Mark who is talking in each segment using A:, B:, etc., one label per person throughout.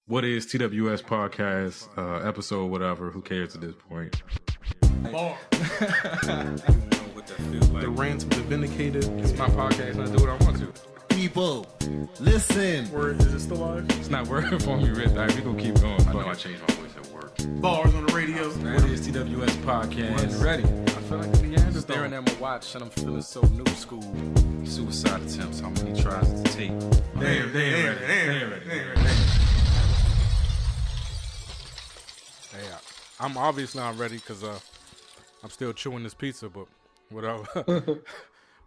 A: What is TWS podcast, episode, whatever, who cares at this point?
B: Bar.
C: The rant of the vindicated. It's my podcast and I do what I want to.
D: People, listen.
C: Word, is it still live?
A: It's not working for me, Rich. All right, we gonna keep going.
B: I know I changed my voice at work. Bars on the radio.
A: What is TWS podcast?
C: Ready. I feel like I'm staring at my watch and I'm feeling so new school.
A: Suicide attempts, how many tries to take? They ain't ready.
C: Hey, I'm obviously not ready because I'm still chewing this pizza, but whatever.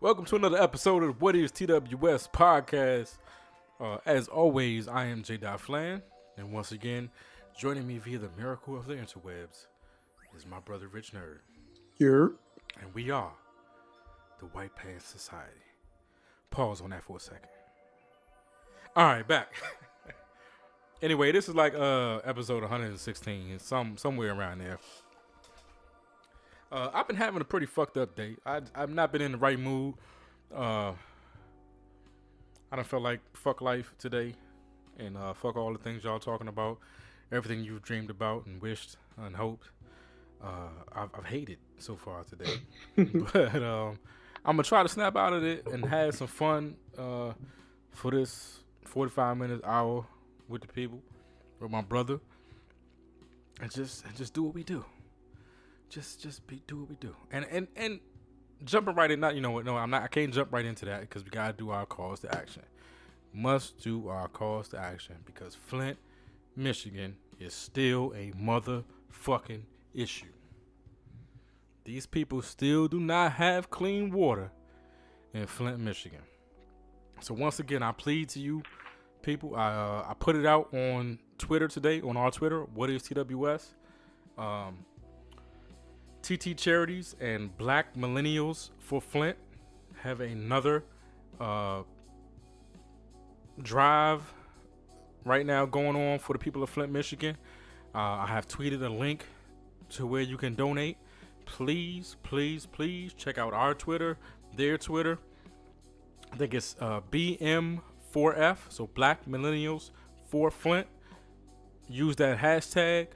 C: Welcome to another episode of What is TWS podcast. As always, I am J. Flan, and once again, joining me via the miracle of the interwebs is my brother Rich Nerd.
E: Here.
C: And we are the White Pants Society. Pause on that for a second. All right, back. Anyway, this is like episode 116, somewhere around there. I've been having a pretty fucked up day. I've not been in the right mood. I done felt like fuck life today, and fuck all the things y'all talking about, everything you've dreamed about and wished and hoped. I've hated so far today, but I'm gonna try to snap out of it and have some fun for this 45 minutes, hour with the people, with my brother, and just do what we do. Do what we do, and jumping right in. Not I can't jump right into that because we gotta do our calls to action. Must do our calls to action because Flint, Michigan is still a motherfucking issue. These people still do not have clean water in Flint, Michigan. So once again, I plead to you people. I put it out on Twitter today, on our Twitter. What is TWS? TT Charities and Black Millennials for Flint have another drive right now going on for the people of Flint, Michigan. I have tweeted a link to where you can donate. Please check out our Twitter, their Twitter. I think it's BM4F, so Black Millennials for Flint. Use that hashtag.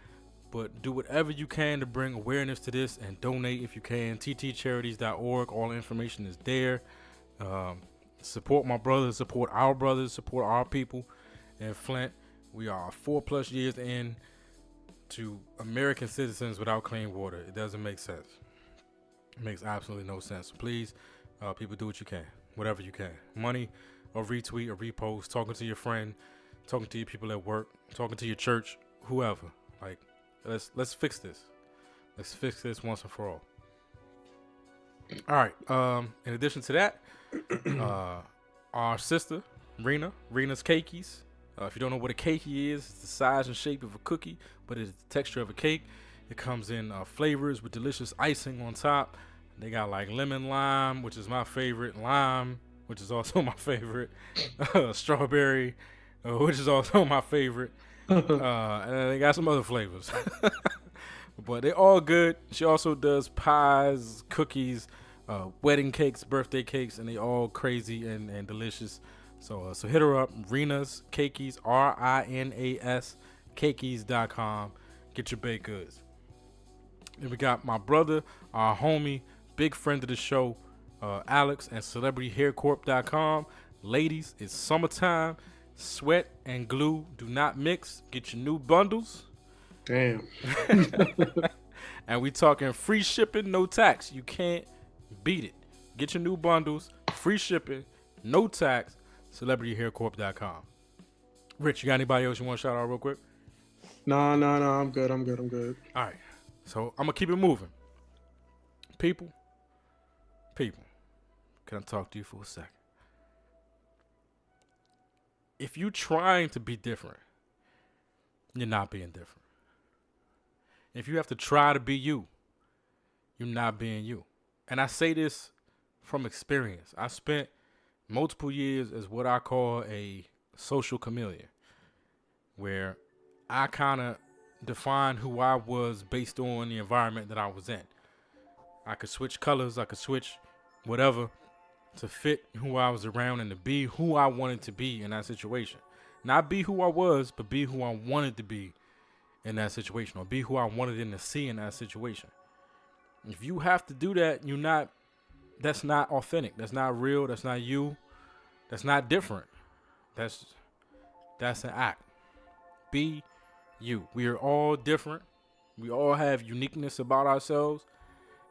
C: But do whatever you can to bring awareness to this and donate if you can. ttcharities.org. All the information is there. Support my brothers, support our people in Flint. We are 4+ years in to American citizens without clean water. It doesn't make sense. It makes absolutely no sense. So please, people, do what you can, whatever you can. Money or retweet or repost, talking to your friend, talking to your people at work, talking to your church, whoever. Like, Let's fix this. Let's fix this once and for all. All right. In addition to that, our sister Rena's Cakeys. If you don't know what a cakey is, it's the size and shape of a cookie, but it's the texture of a cake. It comes in flavors with delicious icing on top. They got like lemon lime, which is my favorite. Lime, which is also my favorite. Strawberry, which is also my favorite. And they got some other flavors, but they're all good. She also does pies, cookies, wedding cakes, birthday cakes, and they all crazy and delicious. So hit her up, Rena's Cakeys, RINAS Cakeys.com. Get your baked goods. Then we got my brother, our homie, big friend of the show, Alex, and CelebrityHairCorp.com. Ladies, it's summertime. Sweat and glue do not mix. Get your new bundles.
E: Damn.
C: And we talking free shipping, no tax. You can't beat it. Get your new bundles, free shipping, no tax. CelebrityHairCorp.com. Rich, you got anybody else you want to shout out real quick?
E: No, I'm good. All
C: right. So I'm going to keep it moving. People, can I talk to you for a second? If you're trying to be different, you're not being different. If you have to try to be you, you're not being you. And I say this from experience. I spent multiple years as what I call a social chameleon, where I kind of defined who I was based on the environment that I was in. I could switch colors, I could switch whatever to fit who I was around and to be who I wanted to be in that situation. Not be who I was, but be who I wanted to be in that situation, or be who I wanted them to see in that situation. If you have to do that, that's not authentic. That's not real. That's not you. That's not different. That's an act. Be you. We are all different. We all have uniqueness about ourselves.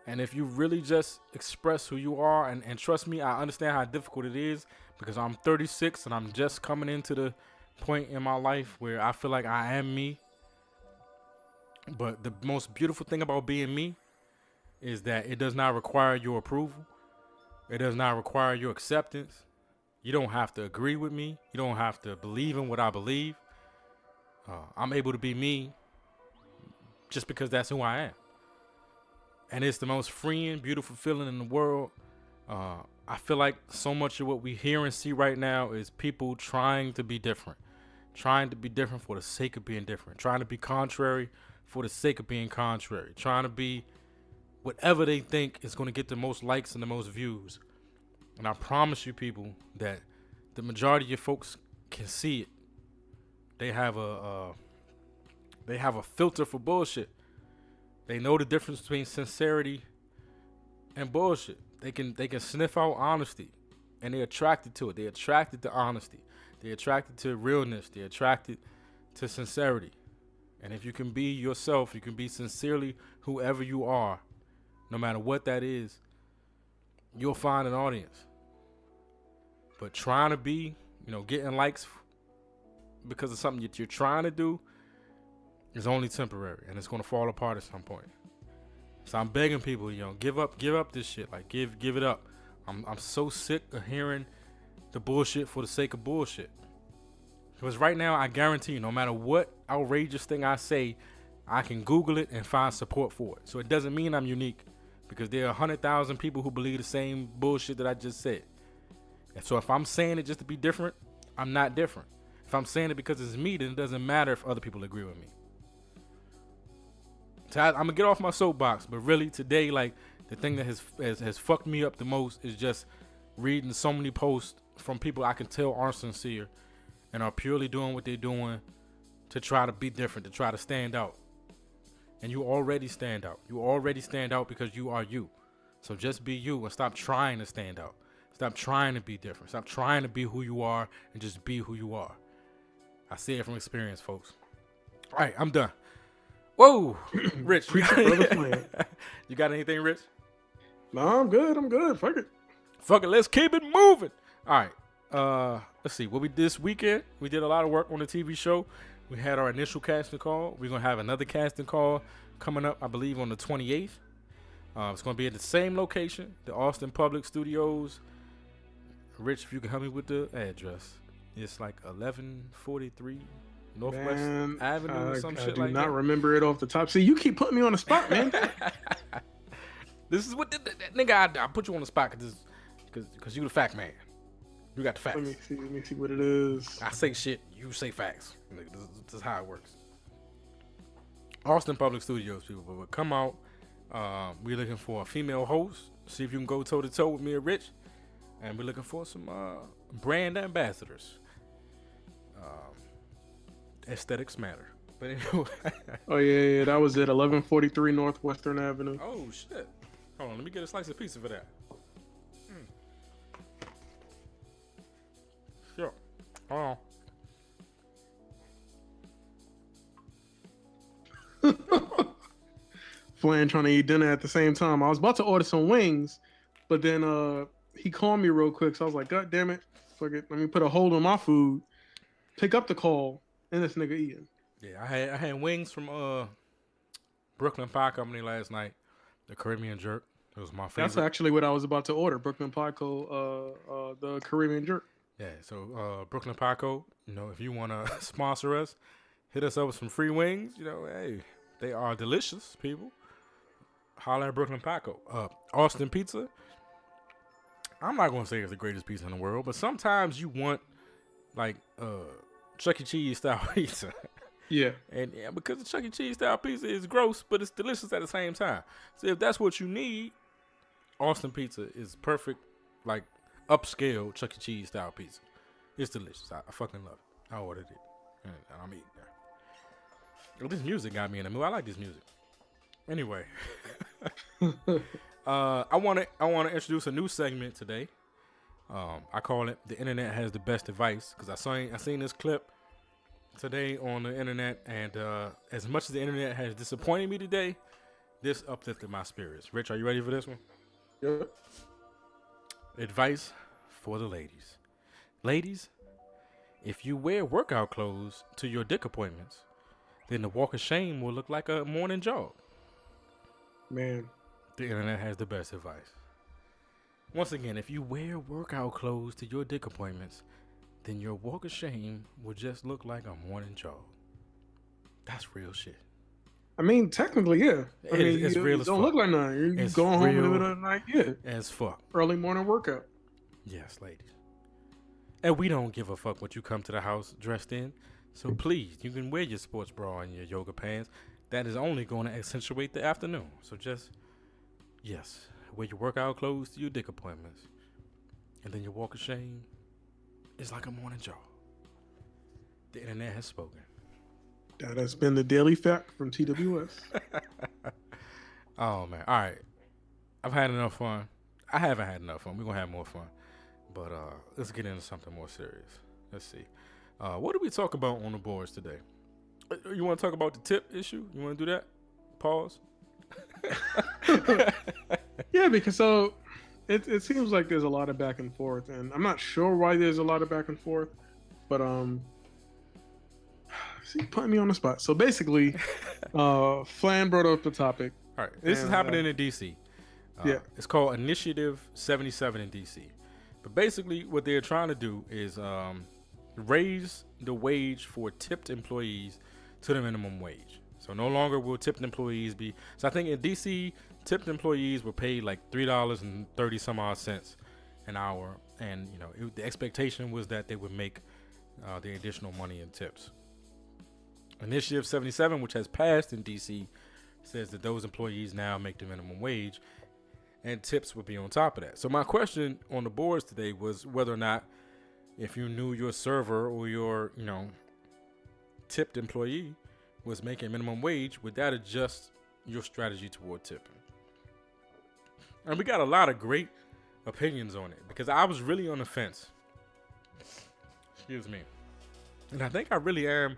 C: And if you really just express who you are, and trust me, I understand how difficult it is, because I'm 36 and I'm just coming into the point in my life where I feel like I am me. But the most beautiful thing about being me is that it does not require your approval. It does not require your acceptance. You don't have to agree with me. You don't have to believe in what I believe. I'm able to be me just because that's who I am. And it's the most freeing, beautiful feeling in the world. I feel like so much of what we hear and see right now is people trying to be different. Trying to be different for the sake of being different. Trying to be contrary for the sake of being contrary. Trying to be whatever they think is going to get the most likes and the most views. And I promise you people that the majority of your folks can see it. They have a filter for bullshit. They know the difference between sincerity and bullshit. They can sniff out honesty, and they're attracted to it. They're attracted to honesty. They're attracted to realness. They're attracted to sincerity. And if you can be yourself, you can be sincerely whoever you are, no matter what that is, you'll find an audience. But trying to be, getting likes because of something that you're trying to do is only temporary, and it's going to fall apart at some point. So I'm begging people, give up this shit. Like, give it up. I'm so sick of hearing the bullshit for the sake of bullshit. Because right now, I guarantee you, no matter what outrageous thing I say, I can Google it and find support for it. So it doesn't mean I'm unique, because there are 100,000 people who believe the same bullshit that I just said. And so if I'm saying it just to be different, I'm not different. If I'm saying it because it's me, then it doesn't matter if other people agree with me. So I'm going to get off my soapbox, but really today, like, the thing that has fucked me up the most is just reading so many posts from people I can tell aren't sincere and are purely doing what they're doing to try to be different, to try to stand out. And you already stand out. You already stand out because you are you. So just be you and stop trying to stand out. Stop trying to be different. Stop trying to be who you are and just be who you are. I see it from experience, folks. All right, I'm done. Whoa, Rich. You got anything, Rich?
E: No, I'm good. Fuck it.
C: Fuck it, let's keep it moving. All right, let's see. This weekend, we did a lot of work on the TV show. We had our initial casting call. We're going to have another casting call coming up, I believe, on the 28th. It's going to be at the same location, the Austin Public Studios. Rich, if you can help me with the address. It's like 1143 Northwest Avenue or some shit like that. I do
E: not remember it off the top. See, you keep putting me on the spot, man.
C: This is what nigga, I put you on the spot because you the fact man. You got the facts.
E: Let me see what it is.
C: I say shit, you say facts. This is how it works. Austin Public Studios, people. But come out. We're looking for a female host. See if you can go toe to toe with me and Rich. And we're looking for some brand ambassadors. Aesthetics matter. But anyway.
E: Oh yeah, that was at 1143 Northwestern Avenue.
C: Oh shit. Hold on, let me get a slice of pizza for that. Sure. Hold on.
E: Flan trying to eat dinner at the same time. I was about to order some wings, but then he called me real quick, so I was like, God damn it, fuck it. Let me put a hold on my food, pick up the call, and this nigga eating.
C: Yeah, I had wings from Brooklyn Pie Company last night. The Caribbean jerk. It was my favorite.
E: That's actually what I was about to order. Brooklyn Pie Co. The Caribbean jerk.
C: Yeah, so Brooklyn Pie Co. If you want to sponsor us, hit us up with some free wings. Hey, they are delicious, people. Holler at Brooklyn Pie Co. Austin Pizza. I'm not going to say it's the greatest pizza in the world, but sometimes you want, like, Chuck E. Cheese style pizza.
E: Yeah.
C: And because the Chuck E. Cheese style pizza is gross, but it's delicious at the same time. So if that's what you need, Austin Pizza is perfect, like, upscale Chuck E. Cheese style pizza. It's delicious. I fucking love it. I ordered it. And I'm eating there. Well, this music got me in the mood. I like this music. Anyway, I want to introduce a new segment today. I call it "The Internet Has the Best Advice" because I seen this clip today on the internet, and as much as the internet has disappointed me today, this uplifted my spirits. Rich, are you ready for this one?
E: Yep.
C: Advice for the ladies. Ladies, if you wear workout clothes to your dick appointments, then the walk of shame will look like a morning jog.
E: Man.
C: The internet has the best advice. Once again, if you wear workout clothes to your dick appointments, then your walk of shame will just look like a morning jog. That's real shit.
E: I mean, technically, yeah.
C: It's real as
E: don't
C: fuck.
E: look like nothing. You're
C: It's
E: going home in the
C: real
E: middle of the night, yeah.
C: As fuck.
E: Early morning workout.
C: Yes, ladies. And we don't give a fuck what you come to the house dressed in. So please, you can wear your sports bra and your yoga pants. That is only going to accentuate the afternoon. So just, yes, wear your workout clothes to your dick appointments. And then your walk of shame is like a morning jog. The internet has spoken.
E: That has been the daily fact from TWS.
C: Oh, man. All right. I've had enough fun. I haven't had enough fun. We're going to have more fun. But let's get into something more serious. Let's see. What did we talk about on the boards today? You want to talk about the tip issue? You want to do that? Pause.
E: Yeah, because so it seems like there's a lot of back and forth, and I'm not sure why there's a lot of back and forth, but see, putting me on the spot. So basically, Flan brought up the topic.
C: All right, this is happening in DC.
E: Yeah,
C: it's called Initiative 77 in DC. But basically, what they're trying to do is raise the wage for tipped employees to the minimum wage. So no longer will tipped employees be. So I think in DC, tipped employees were paid like $3.30 some odd cents an hour, and the expectation was that they would make the additional money in tips. Initiative 77, which has passed in DC, says that those employees now make the minimum wage, and tips would be on top of that. So my question on the boards today was whether or not, if you knew your server or your tipped employee was making minimum wage, would that adjust your strategy toward tipping? And we got a lot of great opinions on it because I was really on the fence. Excuse me. And I think I really am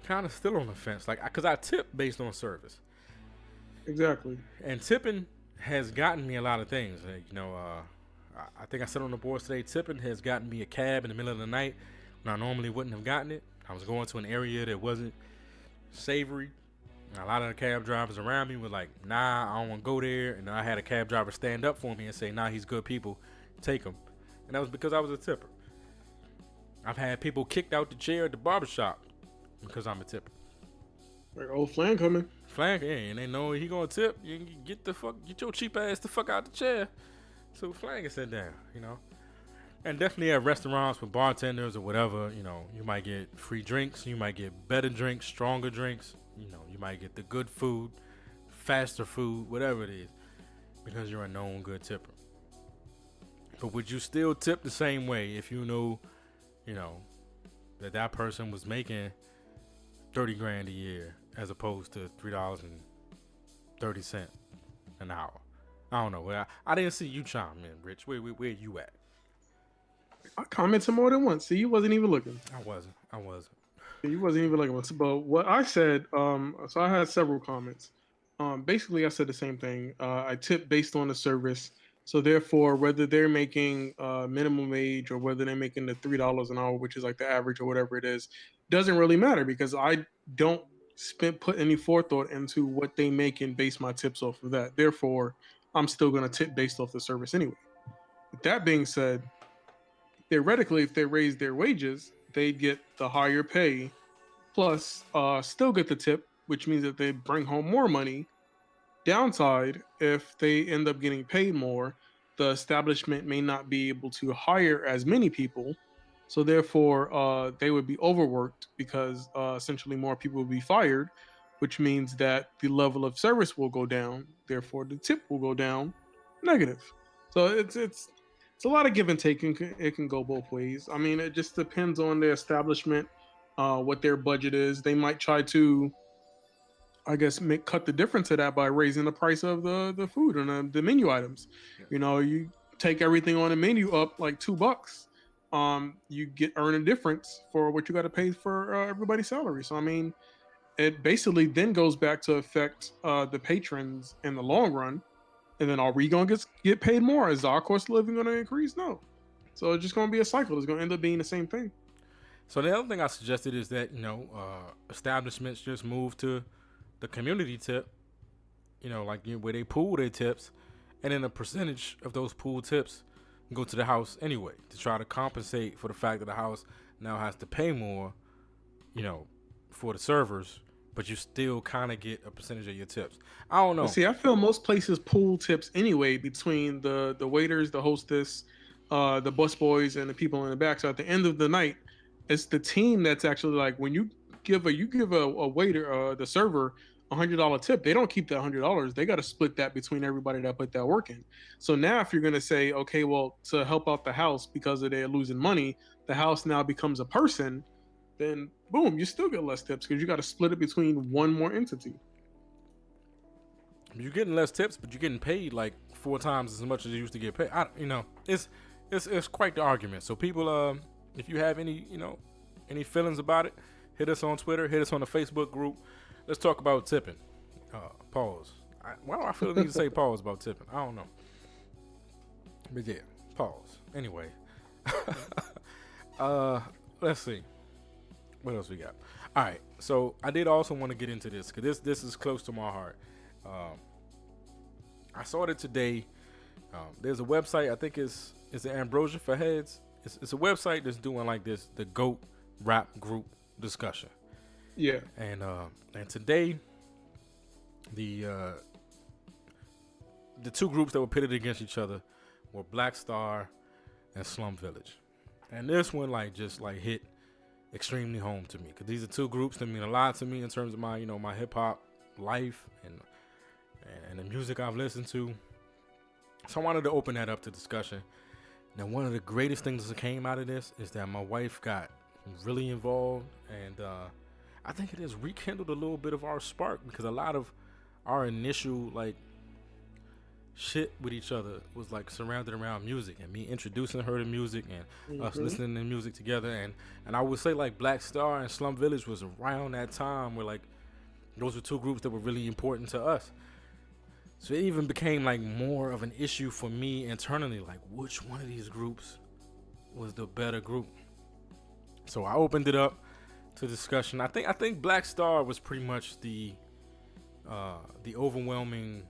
C: kind of still on the fence, like, because I tip based on service.
E: exactly.
C: And tipping has gotten me a lot of things. I think I said on the boards today, tipping has gotten me a cab in the middle of the night when I normally wouldn't have gotten it. I was going to an area that wasn't savory. And a lot of the cab drivers around me were like, nah, I don't want to go there. And I had a cab driver stand up for me and say, nah, he's good people, take him. And that was because I was a tipper. I've had people kicked out the chair at the barbershop because I'm a tipper.
E: Like old Flan coming.
C: Flank, yeah, and they know he gonna tip. You get your cheap ass the fuck out the chair. So Flank can sit down, And definitely at restaurants with bartenders or whatever, you might get free drinks, you might get better drinks, stronger drinks, you might get the good food, faster food, whatever it is, because you're a known good tipper. But would you still tip the same way if you knew, that person was making $30,000 a year as opposed to $3.30 an hour? I don't know. Well, I didn't see you chime in, Rich. Where you at?
E: I commented more than once. See, you wasn't even looking.
C: I wasn't.
E: You wasn't even looking. But what I said, so I had several comments. Basically, I said the same thing. I tip based on the service. So therefore, whether they're making minimum wage or whether they're making the $3 an hour, which is like the average or whatever it is, doesn't really matter because I don't put any forethought into what they make and base my tips off of that. Therefore, I'm still going to tip based off the service anyway. With that being said, theoretically, if they raise their wages, they'd get the higher pay, plus still get the tip, which means that they bring home more money. Downside, if they end up getting paid more, the establishment may not be able to hire as many people. So therefore, they would be overworked because essentially more people will be fired, which means that the level of service will go down. Therefore, the tip will go down negative. So it's a lot of give and take. It can go both ways. I mean, it just depends on the establishment what their budget is. They might try to, I guess, cut the difference of that by raising the price of the food and the menu items. You know, you take everything on the menu up like $2. You earn a difference for what you got to pay for everybody's salary. So I mean, it basically then goes back to affect the patrons in the long run. And then are we going to get paid more? Is our cost of living going to increase? No. So it's just going to be a cycle. It's going to end up being the same thing.
C: So the other thing I suggested is that, establishments just move to the community tip, like where they pool their tips, and then a percentage of those pool tips go to the house anyway to try to compensate for the fact that the house now has to pay more, for the servers, but you still kind of get a percentage of your tips. I don't know.
E: See, I feel most places pool tips anyway between the waiters, the hostess, the busboys, and the people in the back. So at the end of the night, it's the team that's actually like, when you give a waiter, the server, $100 tip, they don't keep that $100. They got to split that between everybody that put that work in. So now if you're going to say, okay, well, to help out the house because they're losing money, the house now becomes a person, then boom, you still get less tips because you got to split it between one more entity.
C: You're getting less tips, but you're getting paid like 4 times as much as you used to get paid. It's quite the argument. So people, if you have any feelings about it, hit us on Twitter, hit us on the Facebook group. Let's talk about tipping. Pause. Why do I feel the need to say pause about tipping? I don't know. But yeah, pause. Anyway. Let's see. What else we got? All right. So I did also want to get into this because this is close to my heart. I saw it today. There's a website. I think it's the Ambrosia for Heads. It's a website that's doing like this, the GOAT rap group discussion.
E: Yeah.
C: And today, the 2 groups that were pitted against each other were Black Star and Slum Village. And this one just hit extremely home to me because these are 2 groups that mean a lot to me in terms of my my hip hop life and the music I've listened to. So I wanted to open that up to discussion. Now, one of the greatest things that came out of this is that my wife got really involved, and I think it has rekindled a little bit of our spark because a lot of our initial shit with each other was surrounded around music and me introducing her to music and us listening to music together, and I would say Black Star and Slum Village was around that time where those were 2 groups that were really important to us. So it even became more of an issue for me internally, which one of these groups was the better group. So I opened it up to discussion. I think Black Star was pretty much the overwhelming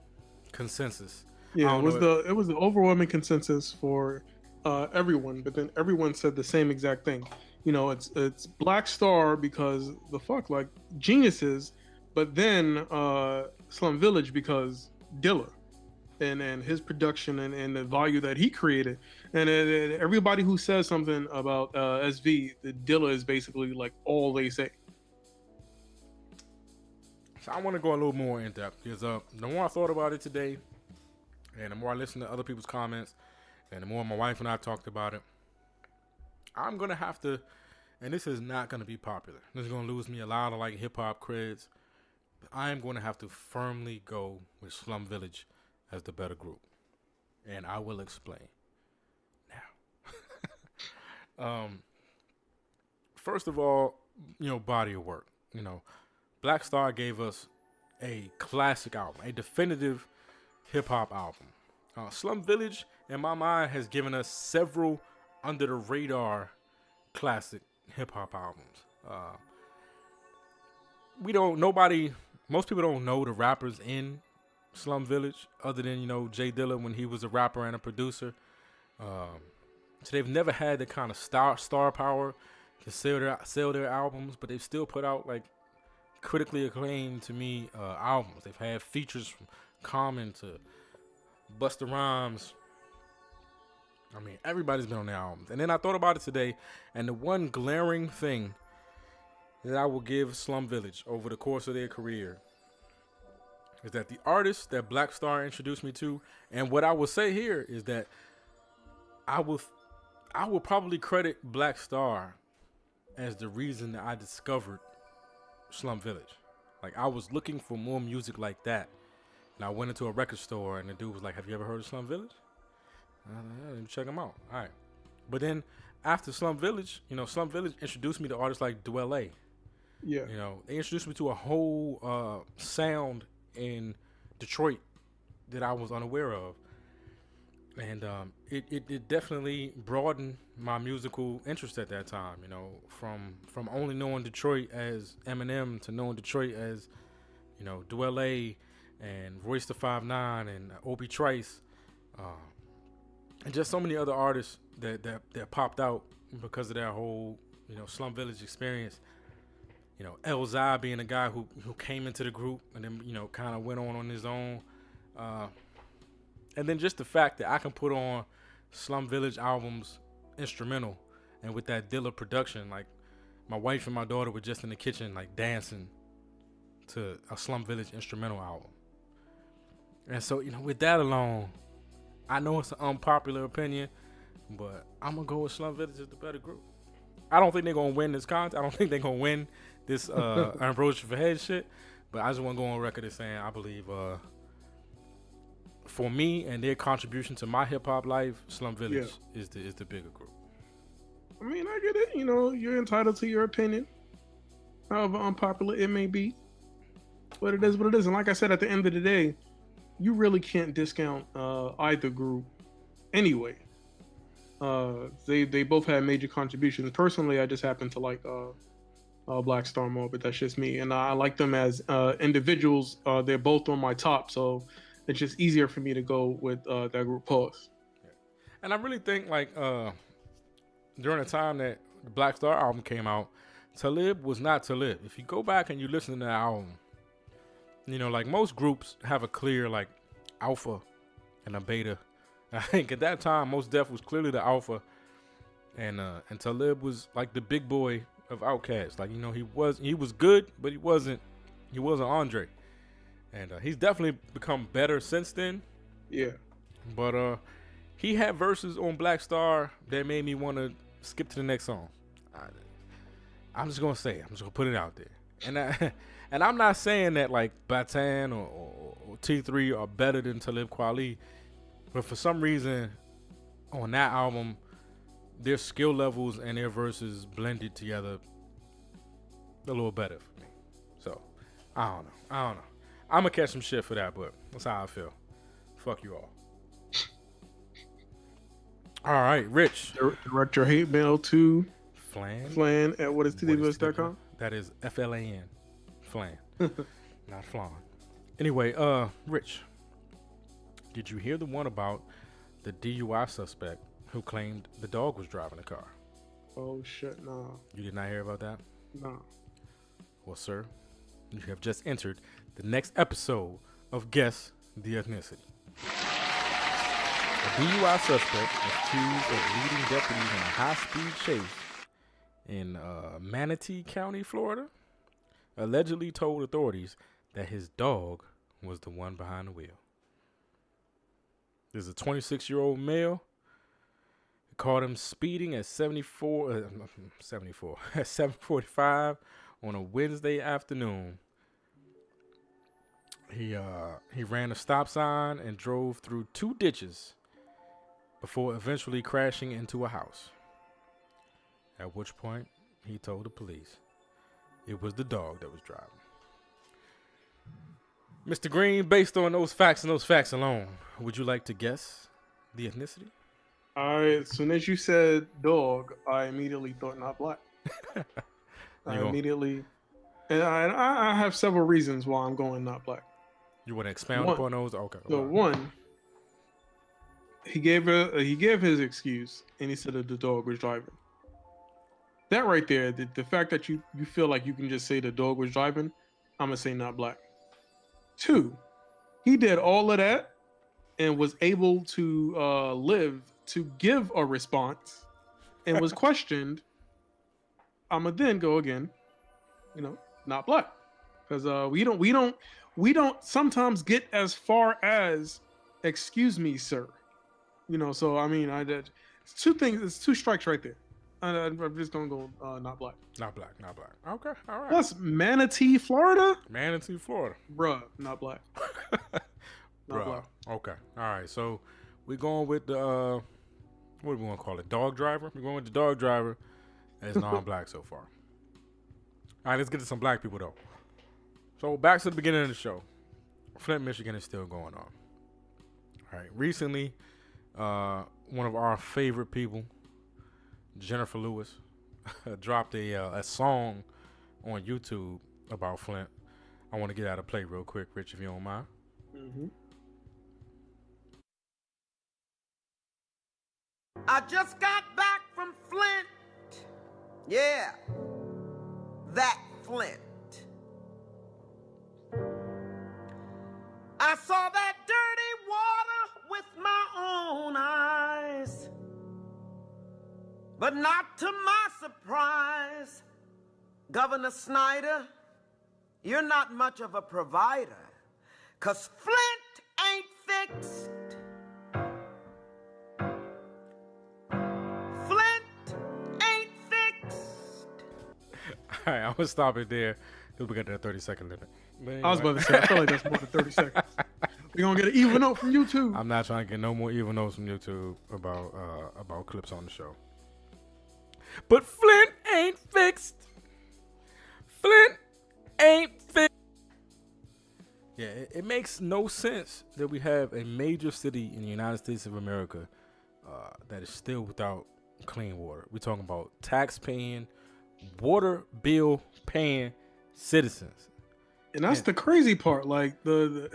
C: consensus.
E: Yeah, it was the overwhelming consensus for everyone, but then everyone said the same exact thing. It's Black Star because geniuses, but then Slum Village because Dilla and his production and the value that he created. And everybody who says something about SV, the Dilla is basically all they say.
C: So I want to go a little more in depth because the more I thought about it today, and the more I listened to other people's comments, and the more my wife and I talked about it, I'm gonna have to, and this is not gonna be popular. This is gonna lose me a lot of hip hop creds. But I am going to have to firmly go with Slum Village as the better group, and I will explain now. First of all, body of work. Black Star gave us a classic album, a definitive hip hop album. Slum Village, in my mind, has given us several under the radar classic hip hop albums. Most people don't know the rappers in Slum Village other than, Jay Dilla when he was a rapper and a producer. So they've never had the kind of star power to sell their albums, but they've still put out critically acclaimed to me albums. They've had features from Common to Busta Rhymes. I mean, everybody's been on their albums. And then I thought about it today, and the one glaring thing that I will give Slum Village over the course of their career is that the artists that Black Star introduced me to, and what I will say here is that I will probably credit Black Star as the reason that I discovered Slum Village. Like, I was looking for more music like that. And I went into a record store, and the dude was like, have you ever heard of Slum Village? I was like, yeah, let me check them out. All right. But then after Slum Village, Slum Village introduced me to artists like whatisTWS.
E: Yeah.
C: They introduced me to a whole sound in Detroit that I was unaware of. And it definitely broadened my musical interest at that time, from only knowing Detroit as Eminem to knowing Detroit as, whatisTWS and Royce the 5'9" and Obi Trice, and just so many other artists that popped out because of that whole, Slum Village experience. Elzai being a guy who came into the group and then, kind of went on his own. And then just the fact that I can put on Slum Village albums instrumental, and with that Dilla production, like my wife and my daughter were just in the kitchen like dancing to a Slum Village instrumental album. And so, with that alone, I know it's an unpopular opinion, but I'm going to go with Slum Village as the better group. I don't think they're going to win this contest. I don't think they're going to win this Ambrosia for Head shit, but I just want to go on record as saying I believe for me and their contribution to my hip hop life, Slum Village is the bigger group.
E: I mean, I get it. You're entitled to your opinion, however unpopular it may be. But it is what it is. And like I said, at the end of the day, you really can't discount either group anyway. They both had major contributions. Personally, I just happen to like Black Star more, but that's just me. And I like them as individuals. They're both on my top, so it's just easier for me to go with that group. Pause.
C: And I really think like during the time that the Black Star album came out, Talib was not Talib. If you go back and you listen to that album, like most groups have a clear like alpha and a beta. I think at that time, Mos Def was clearly the alpha, and Talib was like the big boy of Outkast. Like he was good, but he wasn't Andre. And he's definitely become better since then. Yeah. But he had verses on Black Star that made me want to skip to the next song. I'm just gonna say it. I'm just gonna put it out there. And I'm not saying that like Batan or T3 are better than Talib Kweli, but for some reason on that album, their skill levels and their verses blended together a little better for me. So I don't know. I'm gonna catch some shit for that, but that's how I feel. Fuck you all. All right, Rich.
E: Direct your hate mail to
C: Flan
E: at whatisTWS.com.
C: That is FLAN. Flan. Not Flan. Anyway, Rich, did you hear the one about the DUI suspect who claimed the dog was driving the car?
E: Oh shit, no.
C: You did not hear about that?
E: No.
C: Well, sir, you have just entered the next episode of Guess the Ethnicity. A DUI suspect accused of leading deputies in a high-speed chase in Manatee County, Florida, allegedly told authorities that his dog was the one behind the wheel. There's a 26-year-old male. Caught him speeding at 7:45 on a Wednesday afternoon. He ran a stop sign and drove through 2 ditches before eventually crashing into a house. At which point, he told the police it was the dog that was driving. Mr. Green, based on those facts and those facts alone, would you like to guess the ethnicity?
E: All right, as soon as you said dog, I immediately thought not black. And I have several reasons why I'm going not black.
C: You want to expound upon those? Okay.
E: So one, he gave his excuse, and he said that the dog was driving. That right there, the fact that you feel like you can just say the dog was driving, I'm gonna say not black. 2, he did all of that and was able to live to give a response and was questioned. I'm gonna then go again, not black, because we don't sometimes get as far as excuse me, sir. So I mean, it's 2 things. It's 2 strikes right there. I'm just gonna go not black.
C: Not black. Okay, all right.
E: Plus Manatee, Florida.
C: Manatee, Florida.
E: Bruh, not black. Not
C: Bruh.
E: black.
C: Okay, all right. So we're going with the what do we want to call it? Dog driver. We're going with the dog driver as non-black so far. All right, let's get to some black people though. So back to the beginning of the show. Flint, Michigan is still going on. All right, recently, one of our favorite people, Jennifer Lewis, dropped a song on YouTube about Flint. I want to get out of play real quick, Rich, if you don't mind.
E: Mm-hmm.
F: I just got back from Flint. Yeah, that Flint. I saw that dirty water with my own eyes. But not to my surprise, Governor Snyder, you're not much of a provider, 'cause Flint ain't fixed. Flint ain't fixed.
C: All right, I'm going to stop it there because we got that 30-second limit. But
E: I was
C: anyway.
E: about to say, I feel like that's more than 30 seconds. We're gonna get an even note from YouTube.
C: I'm not trying to get no more even notes from YouTube about clips on the show. But Flint ain't fixed. Flint ain't fixed. Yeah, it makes no sense that we have a major city in the United States of America that is still without clean water. We're talking about tax-paying, water bill paying citizens.
E: And that's the crazy part. Like the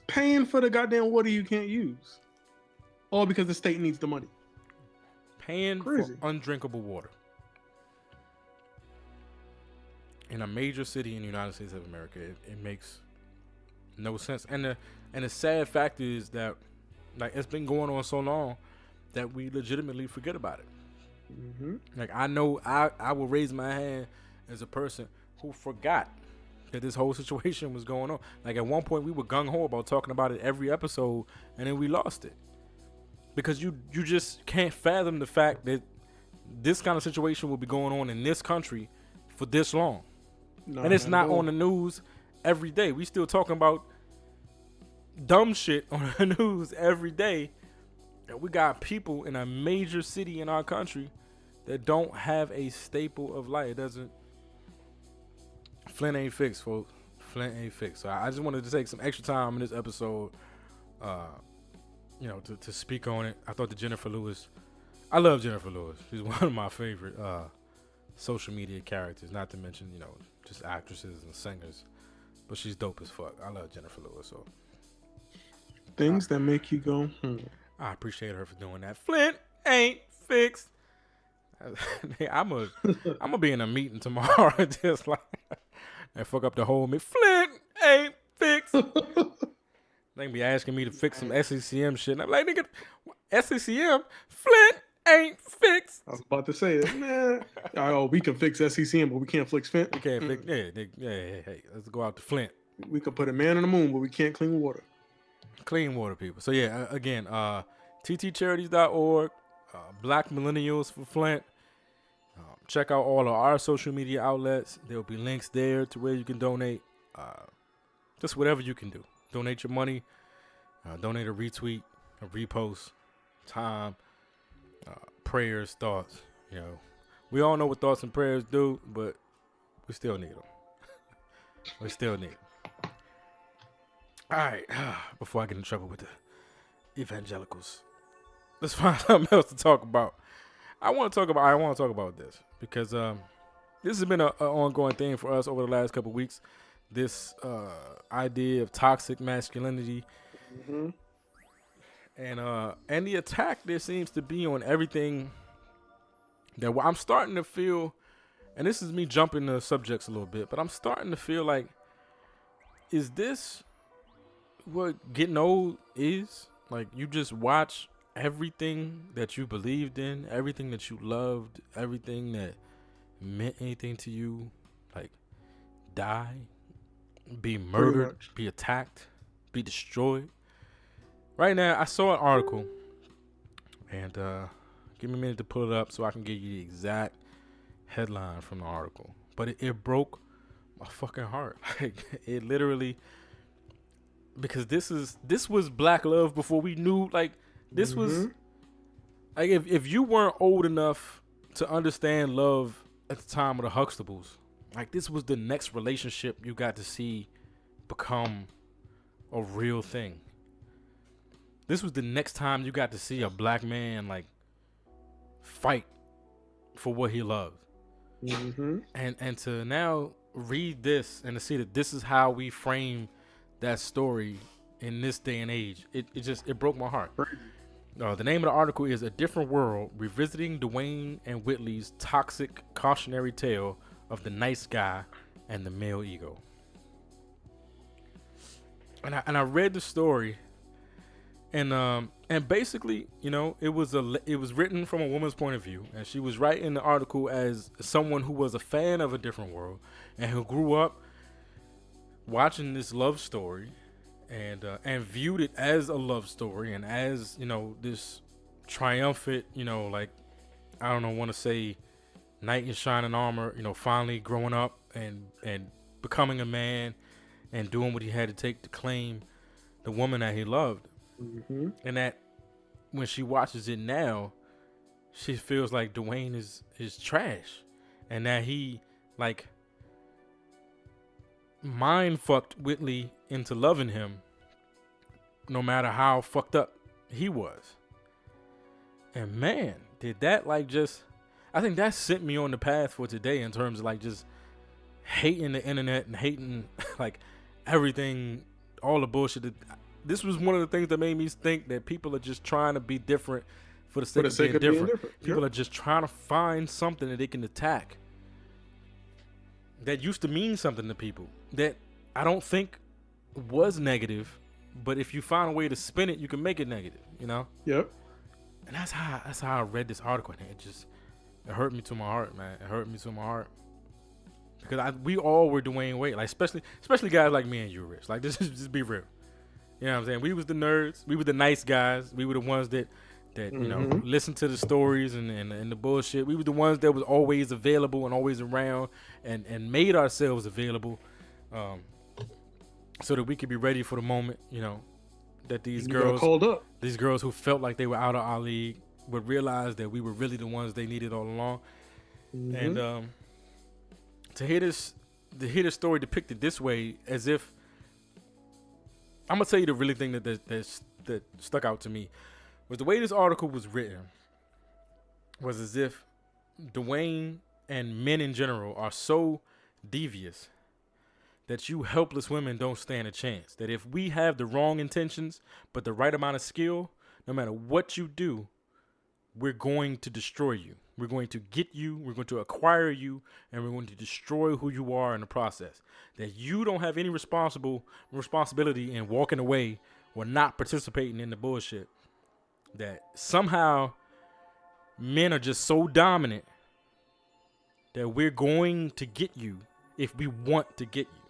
E: paying for the goddamn water you can't use, all because the state needs the money.
C: Paying
E: Crazy.
C: for undrinkable water in a major city in the United States of America, it makes no sense. And the sad fact is that, like, it's been going on so long that we legitimately forget about it.
E: Mm-hmm.
C: Like, I know I will raise my hand as a person who forgot that this whole situation was going on. Like, at one point we were gung-ho about talking about it every episode, and then we lost it. Because you just can't fathom the fact that this kind of situation will be going on in this country for this long.
E: No,
C: And it's not
E: at all.
C: on the news every day. We still talking about dumb shit on the news every day. And we got people in a major city in our country that don't have a staple of life. It doesn't. Flint ain't fixed, folks. Flint ain't fixed. So I just wanted to take some extra time in this episode, to speak on it. I thought I love Jennifer Lewis. She's one of my favorite social media characters, not to mention, just actresses and singers. But she's dope as fuck. I love Jennifer Lewis. So
E: Things that make you go,
C: I appreciate her for doing that. Flint ain't fixed. I'm gonna be in a meeting tomorrow just like and fuck up the whole me. Flint ain't fixed. They be asking me to fix some SCCM shit. And I'm like, nigga, SCCM? Flint ain't fixed.
E: I was about to say it, man. Oh, we can fix SCCM, but we can't fix Flint.
C: We can't fix. Hey, let's go out to Flint.
E: We can put a man on the moon, but we can't clean water.
C: Clean water, people. So yeah, again, ttcharities.org, Black Millennials for Flint. Check out all of our social media outlets. There'll be links there to where you can donate. Just whatever you can do. Donate your money. Donate a retweet, a repost, time, prayers, thoughts. We all know what thoughts and prayers do, but we still need them. We still need them. All right. Before I get in trouble with the evangelicals, let's find something else to talk about. I want to talk about this because this has been an ongoing thing for us over the last couple of weeks. This idea of toxic masculinity, and the attack there seems to be on everything. That I'm starting to feel, and this is me jumping the subjects a little bit, but I'm starting to feel like, is this what getting old is? Like, you just watch everything that you believed in, everything that you loved, everything that meant anything to you, like, die, be murdered, be attacked, be destroyed. Right now, I saw an article, and Give me a minute to pull it up so I can give you the exact headline from the article. But it broke my fucking heart. Like, it literally, because this was black love before we knew, like, this was, like, if you weren't old enough to understand love at the time of the Huxtables, like, this was the next relationship you got to see become a real thing. This was the next time you got to see a black man, like, fight for what he loved. And to now read this and to see that this is how we frame that story in this day and age, it broke my heart. The name of the article is A Different World, Revisiting Dwayne and Whitley's Toxic Cautionary Tale of the Nice Guy and the Male Ego. And I read the story, and basically, you know, it was written from a woman's point of view, and she was writing the article as someone who was a fan of A Different World and who grew up watching this love story and viewed it as a love story and as, you know, this triumphant, you know, like, I don't know, want to say knight in shining armor, you know, finally growing up and becoming a man and doing what he had to take to claim the woman that he loved. And that when she watches it now, she feels like Dwayne is trash, and that he, like, mind fucked Whitley into loving him no matter how fucked up he was. And man, did that, like, just, I think that sent me on the path for today in terms of, like, just hating the internet and hating like everything, all the bullshit. This was one of the things that made me think that people are just trying to be different for the sake of being different. People are just trying to find something that they can attack that used to mean something to people that I don't think was negative, but if you find a way to spin it, you can make it negative, you know?
E: Yep.
C: And that's how I read this article, and it hurt me to my heart, man. It hurt me to my heart. Because we all were Dwayne Wade, like, especially guys like me and you, Rich. Like, just be real. You know what I'm saying? We was the nerds. We were the nice guys. We were the ones that you know, listened to the stories and the bullshit. We were the ones that was always available and always around and made ourselves available, so that we could be ready for the moment, you know, that these girls who felt like they were out of our league would realize that we were really the ones they needed all along. And to hear this story depicted this way, as if, I'm gonna tell you the really thing that stuck out to me was the way this article was written was as if Dwayne and men in general are so devious that you helpless women don't stand a chance. That if we have the wrong intentions but the right amount of skill, no matter what you do, we're going to destroy you. We're going to get you, we're going to acquire you, and we're going to destroy who you are in the process. That you don't have any responsibility in walking away or not participating in the bullshit. That somehow men are just so dominant that we're going to get you if we want to get you.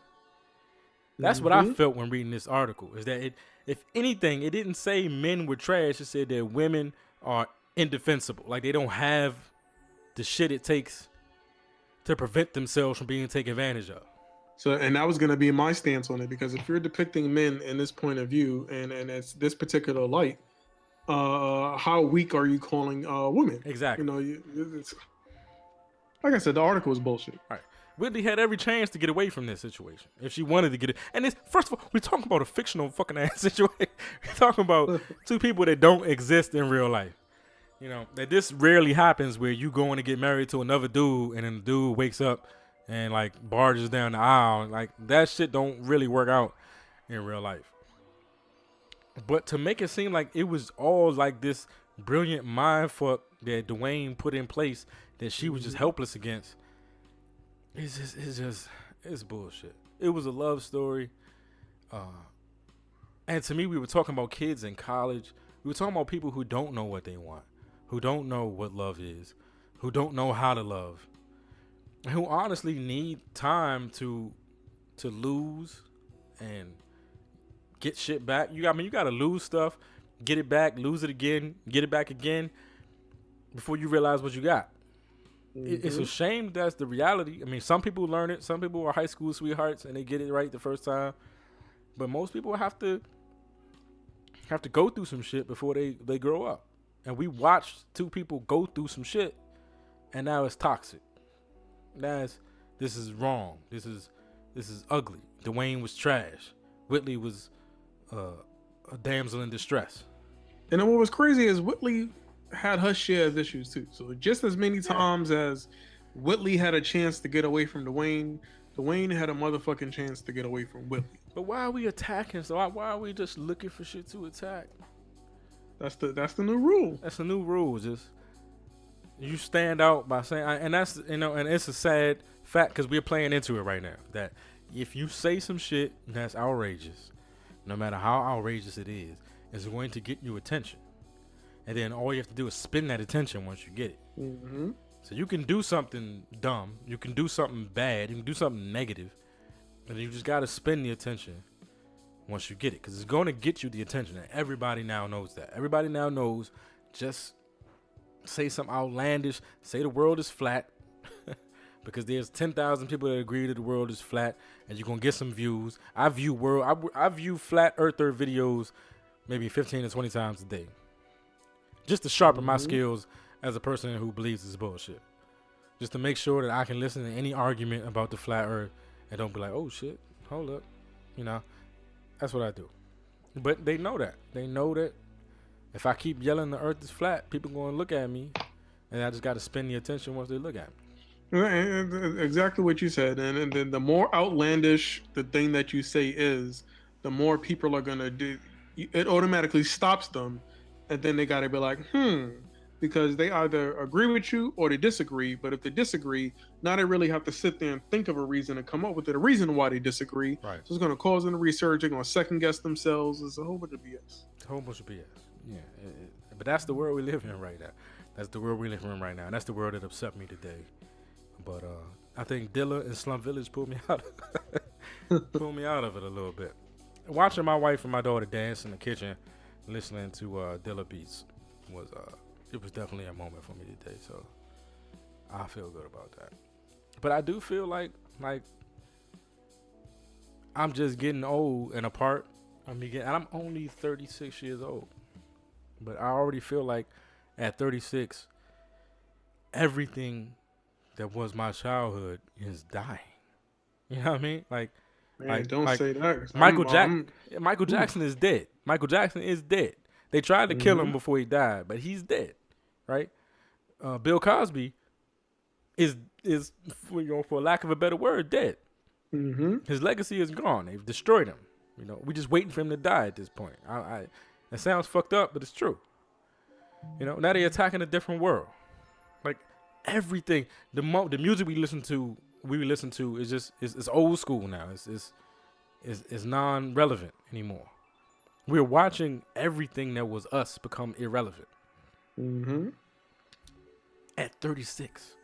C: That's what I felt when reading this article, is that if anything, it didn't say men were trash. It said that women are indefensible. Like, they don't have the shit it takes to prevent themselves from being taken advantage of.
E: So, and that was going to be my stance on it, because if you're depicting men in this point of view and it's this particular light, how weak are you calling women?
C: Exactly.
E: You know, it's, like I said, the article was bullshit.
C: All right. Whitley had every chance to get away from this situation if she wanted to get it. And it's, first of all, we're talking about a fictional fucking ass situation. We're talking about two people that don't exist in real life. You know, that this rarely happens where you going to get married to another dude and then the dude wakes up and, like, barges down the aisle. Like, that shit don't really work out in real life. But to make it seem like it was all like this brilliant mind fuck that Dwayne put in place that she was just helpless against, it's bullshit. It was a love story. And to me, we were talking about kids in college. We were talking about people who don't know what they want, who don't know what love is, who don't know how to love, and who honestly need time to lose and get shit back. You got to lose stuff, get it back, lose it again, get it back again, before you realize what you got. It's a shame that's the reality. I mean, some people learn it. Some people are high school sweethearts and they get it right the first time. But most people have to go through some shit before they grow up. And we watched two people go through some shit, and now it's toxic. This is wrong. This is ugly. Dwayne was trash. Whitley was a damsel in distress.
E: And then what was crazy is Whitley had her share of issues too. So just as many times as Whitley had a chance to get away from Dwayne, Dwayne had a motherfucking chance to get away from Whitley.
C: But why are we attacking? So why are we just looking for shit to attack?
E: That's the new rule.
C: That's the new rule. Just you stand out by saying, and that's and it's a sad fact because we're playing into it right now. That if you say some shit that's outrageous, no matter how outrageous it is, it's going to get you attention. And then all you have to do is spin that attention once you get it.
E: Mm-hmm.
C: So you can do something dumb, you can do something bad, you can do something negative, and you just got to spin the attention once you get it, because it's going to get you the attention. And everybody now knows that. Everybody now knows, just say something outlandish, say the world is flat, because there's 10,000 people that agree that the world is flat, and you're going to get some views. I view flat earther videos maybe 15 to 20 times a day, just to sharpen my skills as a person who believes it's bullshit. Just to make sure that I can listen to any argument about the flat earth and don't be like, oh shit, hold up. You know, that's what I do. But they know that. They know that if I keep yelling the earth is flat, people going to look at me, and I just got to spend the attention once they look at me.
E: Exactly what you said. And then the more outlandish the thing that you say is, the more people are going to do. It automatically stops them. And then they got to be like, because they either agree with you or they disagree. But if they disagree, now they really have to sit there and think of a reason and come up with a reason why they disagree.
C: Right.
E: So it's going to cause them to research. They're going to second guess themselves. It's a whole bunch of BS.
C: A whole bunch of BS. Yeah. But that's the world we live in right now. That's the world we live in right now. And that's the world that upset me today. But I think Dilla and Slum Village pulled me out of it a little bit. Watching my wife and my daughter dance in the kitchen, listening to Dilla beats was it was definitely a moment for me today. So I feel good about that. But I do feel like I'm just getting old and apart. And I'm only 36 years old, but I already feel like at 36, everything that was my childhood is dying. You know what I mean?
E: Man, don't say that.
C: Michael Jackson is dead. Michael Jackson is dead. They tried to kill him before he died, but he's dead, right? Bill Cosby is for lack of a better word, dead.
E: Mm-hmm.
C: His legacy is gone. They've destroyed him. You know, we're just waiting for him to die at this point. It sounds fucked up, but it's true. You know, now they're attacking a different world. Like everything, the music we listen to is just it's old school now. It's non-relevant anymore. We're watching everything that was us become irrelevant.
E: Mm-hmm.
C: At 36,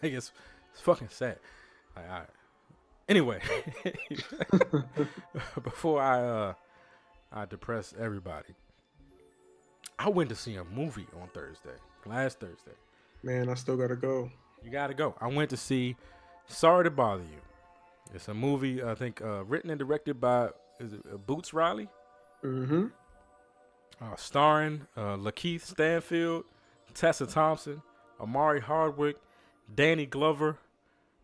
C: I guess it's fucking sad. All right. Anyway, before I depress everybody, I went to see a movie on last Thursday.
E: Man, I still gotta go.
C: You gotta go. I went to see Sorry to Bother You. It's a movie, I think, written and directed by Boots Riley.
E: Mm-hmm.
C: Starring Lakeith Stanfield, Tessa Thompson, Amari Hardwick, Danny Glover,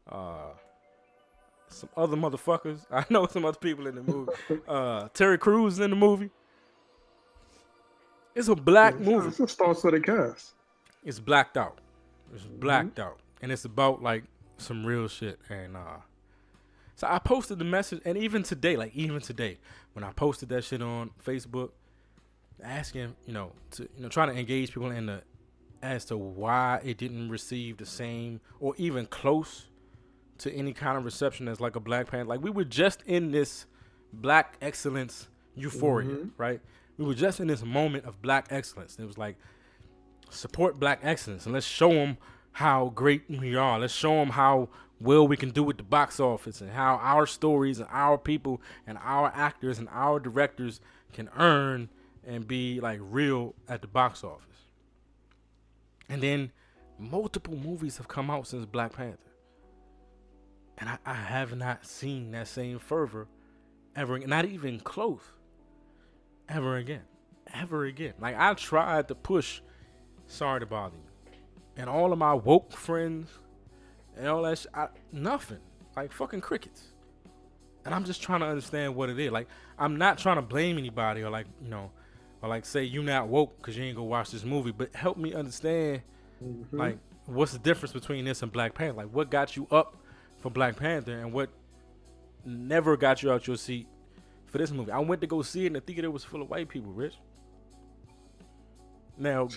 C: some other motherfuckers. I know some other people in the movie. Terry Crews is in the movie. It's a black movie.
E: It's a star-studded cast.
C: It's blacked out. It's blacked out. And it's about like some real shit. And so I posted the message, and even today, when I posted that shit on Facebook, asking, trying to engage people as to why it didn't receive the same or even close to any kind of reception as like a Black Panther. Like we were just in this black excellence euphoria, right? We were just in this moment of black excellence. It was like, support black excellence and let's show them how great we are. Let's show them how well we can do with the box office and how our stories and our people and our actors and our directors can earn and be like real at the box office. And then multiple movies have come out since Black Panther. And I have not seen that same fervor ever, not even close, ever again. Ever again. Like, I tried to push Sorry to Bother You. And all of my woke friends and all that nothing. Like, fucking crickets. And I'm just trying to understand what it is. Like, I'm not trying to blame anybody or, like, you know, or like say you not woke because you ain't go watch this movie. But help me understand, like, what's the difference between this and Black Panther? Like, what got you up for Black Panther and what never got you out your seat for this movie? I went to go see it in the theater. It was full of white people, Rich. Now,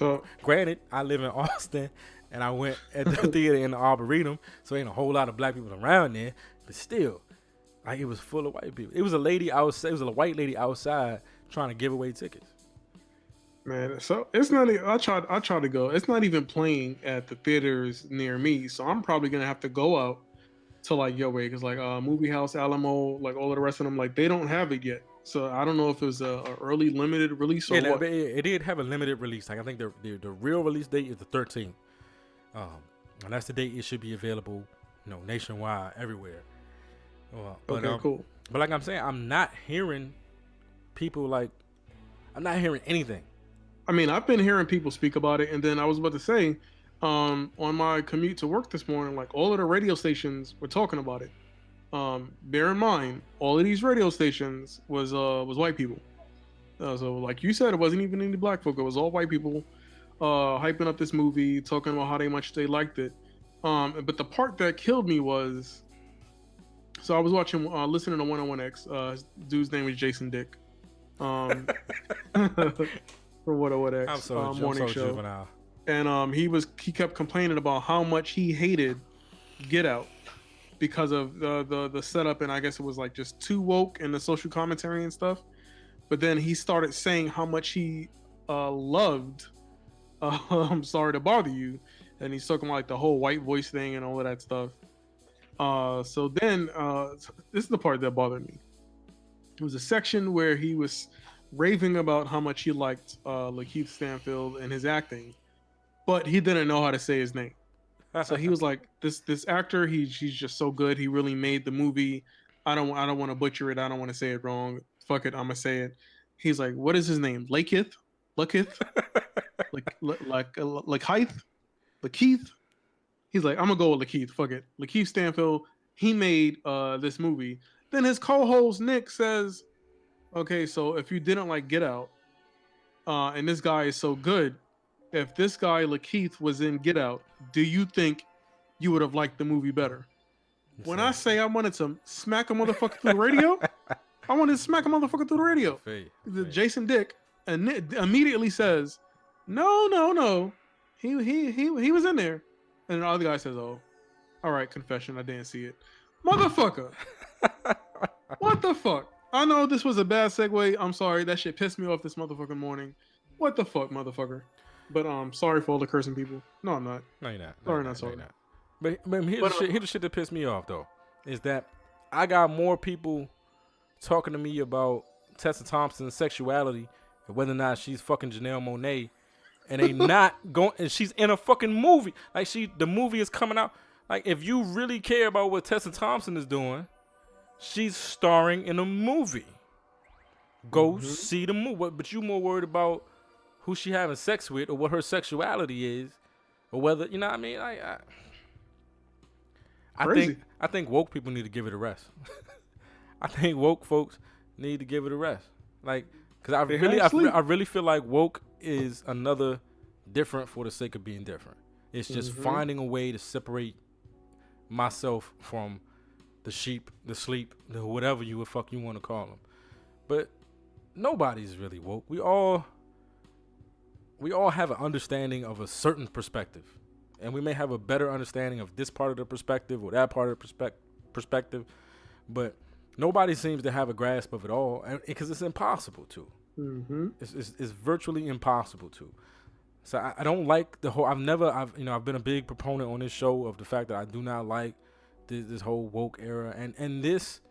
C: granted, I live in Austin, and I went at the theater in the Arboretum, so ain't a whole lot of black people around there. But still, like, it was full of white people. It was a lady outside. It was a white lady outside trying to give away tickets.
E: Man, so it's not. I tried to go. It's not even playing at the theaters near me, so I'm probably gonna have to go out to like Yo Way, because like Movie House, Alamo, like all of the rest of them, like they don't have it yet. So I don't know if it was a early limited release or what.
C: It did have a limited release. Like, I think the real release date is the 13th, and that's the date it should be available, you know, nationwide, everywhere. But,
E: okay, cool.
C: But like I'm saying, I'm not hearing people like, I'm not hearing anything.
E: I mean, I've been hearing people speak about it, and then I was about to say, on my commute to work this morning, like all of the radio stations were talking about it. Bear in mind, all of these radio stations was white people. So like you said, it wasn't even any black folk. It was all white people hyping up this movie, talking about how much they liked it. But the part that killed me was, so I was listening to 101X. His dude's name is Jason Dick. For What X morning show.
C: Juvenile.
E: And he kept complaining about how much he hated Get Out because of the setup, and I guess it was like just too woke and the social commentary and stuff. But then he started saying how much he loved I'm Sorry to Bother You, and he's talking about like the whole white voice thing and all of that stuff. So then this is the part that bothered me. It was a section where he was raving about how much he liked Lakeith Stanfield and his acting, but he didn't know how to say his name. So he was like, this actor, he's just so good. He really made the movie. I don't want to butcher it. I don't want to say it wrong. Fuck it, I'm gonna say it. He's like, what is his name? Lakeith? Lakeith? He's like, I'm gonna go with Lakeith. Fuck it. Lakeith Stanfield, he made this movie. Then his co-host Nick says, okay, so if you didn't like Get Out, and this guy is so good, if this guy Lakeith was in Get Out, do you think you would have liked the movie better? When I say I wanted to smack a motherfucker through the radio, I wanted to smack a motherfucker through the radio. Jason Dick immediately says, no, he was in there, and the other guy says, oh, all right, confession, I didn't see it, motherfucker. What the fuck? I know this was a bad segue. I'm sorry, that shit pissed me off this motherfucking morning. What the fuck, motherfucker? But sorry for all the cursing people. No, I'm not.
C: No, you're not.
E: Sorry, not sorry.
C: But here's the shit that pissed me off though, is that I got more people talking to me about Tessa Thompson's sexuality and whether or not she's fucking Janelle Monáe, and they not going. And she's in a fucking movie. Like the movie is coming out. Like, if you really care about what Tessa Thompson is doing, she's starring in a movie. Go see the movie. But you more worried about who she having sex with or what her sexuality is, or whether, you know what I mean? I think woke people need to give it a rest. I think woke folks need to give it a rest. Like, because I really feel like woke is another different for the sake of being different. It's just finding a way to separate myself from the sheep, the sleep, the whatever you want to call them. But nobody's really woke. We all have an understanding of a certain perspective, and we may have a better understanding of this part of the perspective or that part of the perspective, but nobody seems to have a grasp of it all, because it's impossible to. It's virtually impossible to. So I don't like the whole. I've been a big proponent on this show of the fact that I do not like this whole woke era, and this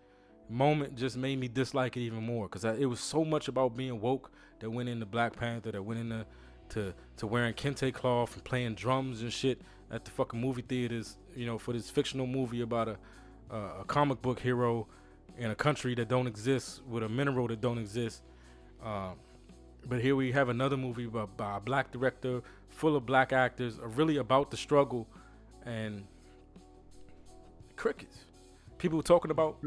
C: moment just made me dislike it even more, because it was so much about being woke that went into Black Panther, that went into to wearing kente cloth and playing drums and shit at the fucking movie theaters, you know, for this fictional movie about a comic book hero in a country that don't exist with a mineral that don't exist. But here we have another movie by a black director, full of black actors, really about the struggle and crickets. People talking about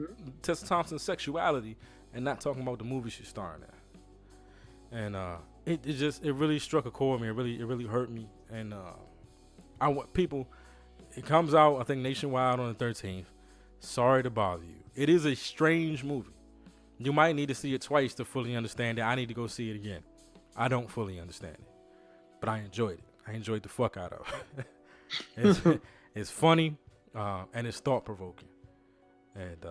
C: Tessa Thompson's sexuality and not talking about the movie she's starring in. And it really struck a chord with me. It really hurt me. And I want people. It comes out, I think, nationwide on the 13th. Sorry to bother you. It is a strange movie. You might need to see it twice to fully understand it. I need to go see it again. I don't fully understand it, but I enjoyed it. I enjoyed the fuck out of it. It's funny and it's thought provoking, and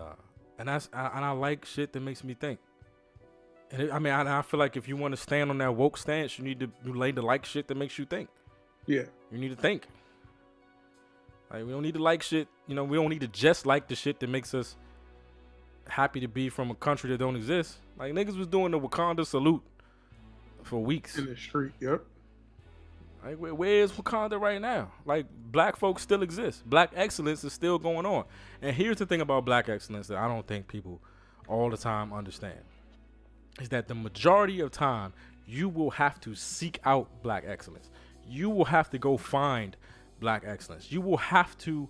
C: I like shit that makes me think. And I feel like if you want to stand on that woke stance, you need to lay the like shit that makes you think.
E: Yeah,
C: you need to think. Like, we don't need to like shit. You know, we don't need to just like the shit that makes us happy to be from a country that don't exist. Like, niggas was doing the Wakanda salute for weeks
E: in the street. Yep.
C: Like, where is Wakanda right now? Like, black folks still exist. Black excellence is still going on. And here's the thing about black excellence that I don't think people all the time understand, is that the majority of time you will have to seek out black excellence. You will have to go find black excellence. You will have to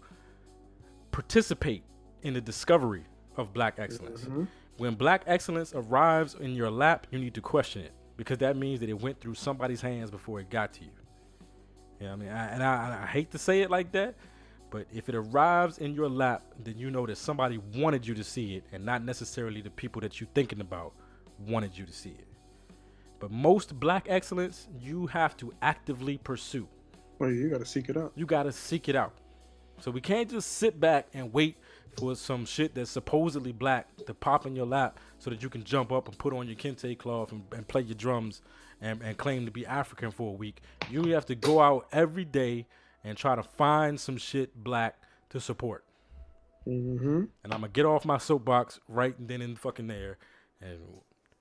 C: participate in the discovery of black excellence. Mm-hmm. When black excellence arrives in your lap, you need to question it, because that means that it went through somebody's hands before it got to you. Yeah, I mean, I hate to say it like that, but if it arrives in your lap, then you know that somebody wanted you to see it, and not necessarily the people that you're thinking about wanted you to see it. But most black excellence, you have to actively pursue.
E: Well, you got to seek it out.
C: You got to seek it out. So we can't just sit back and wait for some shit that's supposedly black to pop in your lap so that you can jump up and put on your kente cloth and play your drums and claim to be African for a week. You have to go out every day and try to find some shit black to support.
E: Mm-hmm.
C: And I'm going to get off my soapbox right then and fucking there. And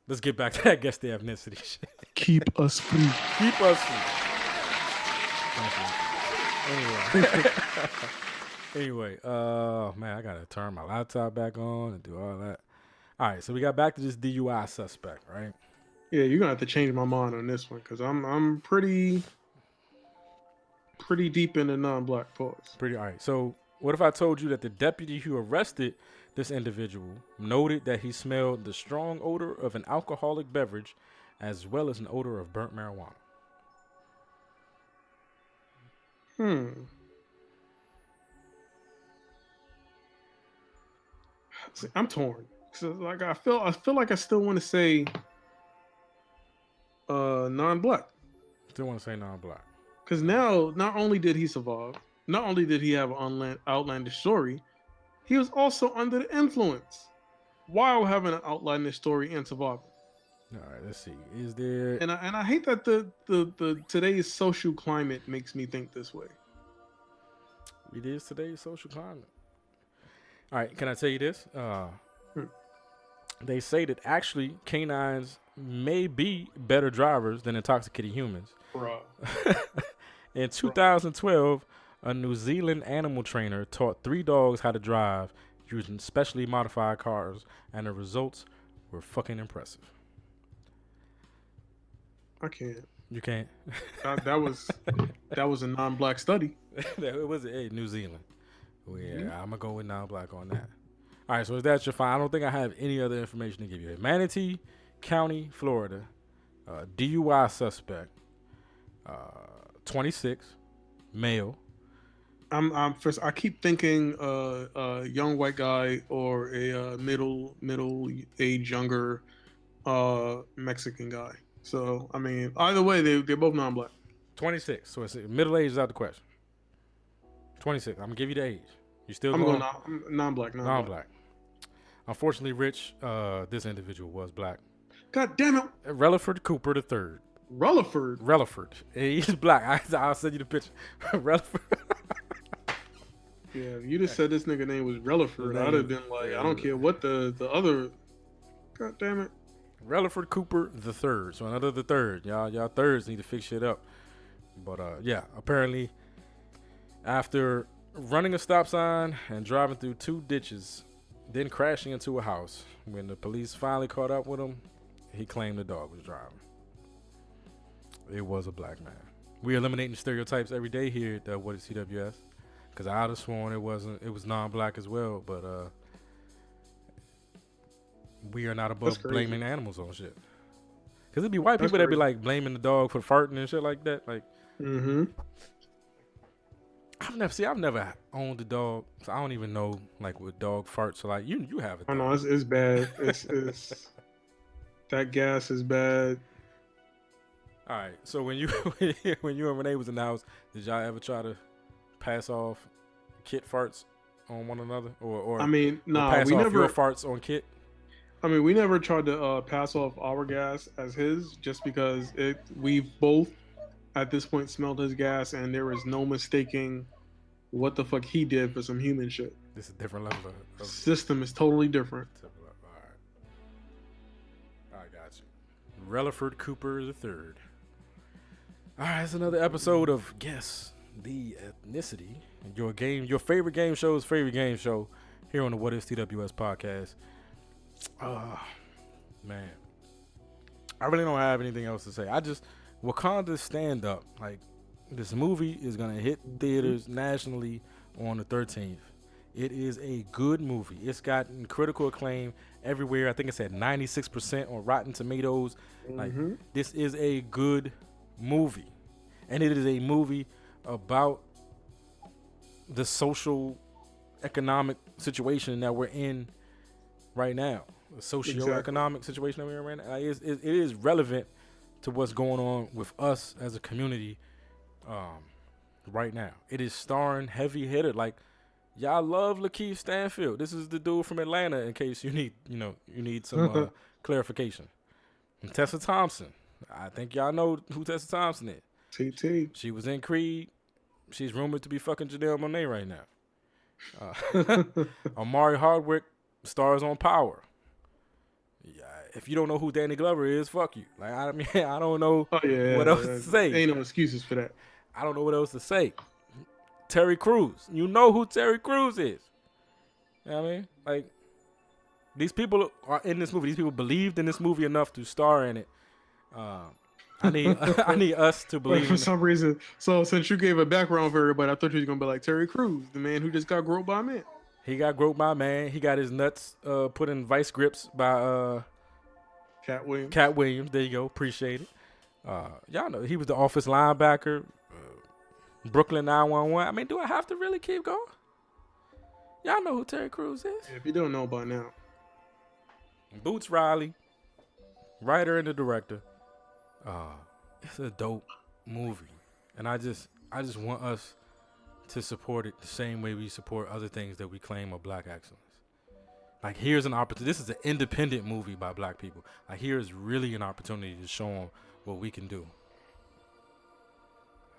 C: let's get back to that guess the ethnicity shit.
E: Keep us free.
C: Keep us free. Anyway, man, I gotta turn my laptop back on and do all that. All right, so we got back to this DUI suspect, right?
E: Yeah, you're gonna have to change my mind on this one, because I'm pretty deep in the non-black pause.
C: All right. So what if I told you that the deputy who arrested this individual noted that he smelled the strong odor of an alcoholic beverage as well as an odor of burnt marijuana?
E: See, I'm torn. So, like, I feel like I still want to say non-black.
C: Still want to say non-black.
E: Because now, not only did he survive, not only did he have an outlandish story, he was also under the influence while having an outlandish story and surviving.
C: All right, let's see. Is there?
E: And I hate that the today's social climate makes me think this way.
C: It is today's social climate. All right, can I tell you this? They say that actually canines may be better drivers than intoxicated humans.
E: Bruh.
C: In 2012, a New Zealand animal trainer taught 3 dogs how to drive using specially modified cars, and the results were fucking impressive.
E: I can't.
C: You can't.
E: That was a non-black study.
C: It was New Zealand. Well, yeah, I'm gonna go with non-black on that. All right, so is that your fine? I don't think I have any other information to give you. Manatee County, Florida, DUI suspect, 26, male.
E: I keep thinking a young white guy or a middle age younger Mexican guy. So I mean, either way, they're both non-black.
C: 26. So it's middle age is out the question. 26. I'm gonna give you the age. You still
E: I'm
C: going?
E: going non-black.
C: Non-black. Unfortunately, Rich, this individual was black.
E: God damn it.
C: Relaford Cooper III.
E: Relaford.
C: He's black. I'll send you the picture. Relaford.
E: Yeah, if you just said this nigga name was Relaford, I'd have been like, I don't care what the other. God damn it.
C: Relaford Cooper the third. So another the third. Y'all thirds need to fix shit up. But yeah, apparently after running a stop sign and driving through 2 ditches, then crashing into a house, when the police finally caught up with him, he claimed the dog was driving. It was a black man. We're eliminating stereotypes every day here at whatisTWS, because I'd have sworn it was non-black as well, but we are not above blaming animals on shit. Because it'd be white people that be like blaming the dog for farting and shit like that. Like, I've never owned a dog, so I don't even know like what dog farts. So like, you have it.
E: I know it's bad. It's that gas is bad.
C: All right. So when you and Renee was in the house, did y'all ever try to pass off Kit farts on one another, or
E: I mean, nah,
C: pass
E: we
C: off
E: never
C: your farts on Kit?
E: I mean, we never tried to pass off our gas as his, just because we've both at this point smelled his gas, and there is no mistaking what the fuck he did for some human shit.
C: This is a different level of
E: system is totally different.
C: All right, got you. Relaford Cooper the third. All right, it's another episode of Guess the Ethnicity, your favorite game show's favorite game show here on the whatisTWS podcast. Man, I really don't have anything else to say. Wakanda stand up. Like, this movie is gonna hit theaters nationally on the 13th. It is a good movie. It's gotten critical acclaim everywhere. I think it's at 96% on Rotten Tomatoes. Like, this is a good movie, and it is a movie about the social economic situation that we're in right now, the socio-economic situation that we're in right now. Like, it is relevant to what's going on with us as a community right now. It is starring heavy hitter. Like, y'all love Lakeith Stanfield. This is the dude from Atlanta, in case you need some clarification. And Tessa Thompson. I think y'all know who Tessa Thompson is.
E: TT.
C: She was in Creed. She's rumored to be fucking Janelle Monáe right now. Amari Hardwick stars on Power. Yeah, if you don't know who Danny Glover is, fuck you. Like, I mean, I don't know what else to say.
E: Ain't no excuses for that.
C: I don't know what else to say. Terry Crews. You know who Terry Crews is. You know what I mean? Like, these people are in this movie. These people believed in this movie enough to star in it. I need us to believe.
E: For some reason, so since you gave a background for everybody, I thought you was gonna be like Terry Crews, the man who just got groped by a man.
C: He got groped by a man. He got his nuts put in vice grips by
E: Cat Williams.
C: Cat Williams. There you go. Appreciate it. Y'all know he was the office linebacker. Brooklyn 911. I mean, do I have to really keep going? Y'all know who Terry Crews is.
E: If you don't know by now.
C: Boots Riley, writer and the director. It's a dope movie, and I just want us to support it the same way we support other things that we claim are black excellence. Like, here's an opportunity. This is an independent movie by black people. Like, here's really an opportunity to show them what we can do.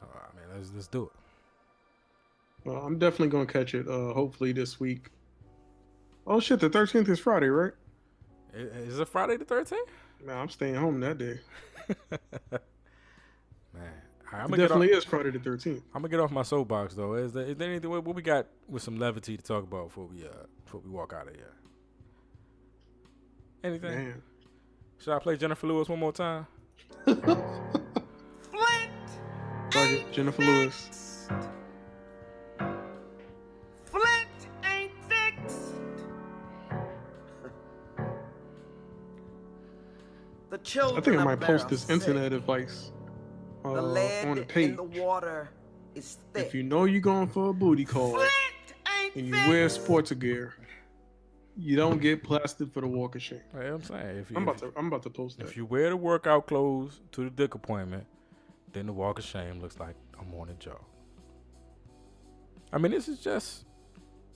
C: I mean, let's do it.
E: Well, I'm definitely gonna catch it. Hopefully this week. Oh shit, the 13th is Friday, right?
C: Is it Friday the 13th?
E: Man, I'm staying home that day.
C: Man,
E: it definitely is Friday the 13th.
C: I'm gonna get off my soapbox though. Is there anything what we got with some levity to talk about before we walk out of here? Anything?
E: Man.
C: Should I play Jennifer Lewis one more time?
E: Fuck it, Jennifer Lewis.
F: Flint ain't fixed. The children
E: I think I
F: up
E: might
F: there
E: post
F: are
E: this
F: sick.
E: internet advice
F: The lead
E: on the page.
F: in the water is thick.
E: If you know you're going for a booty call
F: Flint ain't
E: and you
F: fixed.
E: wear sports gear, you don't get plastered for the walk of shame.
C: Hey, I'm saying
E: I'm about to post that.
C: if you wear the workout clothes to the dick appointment, then the walk of shame looks like a morning jog. I mean, this is just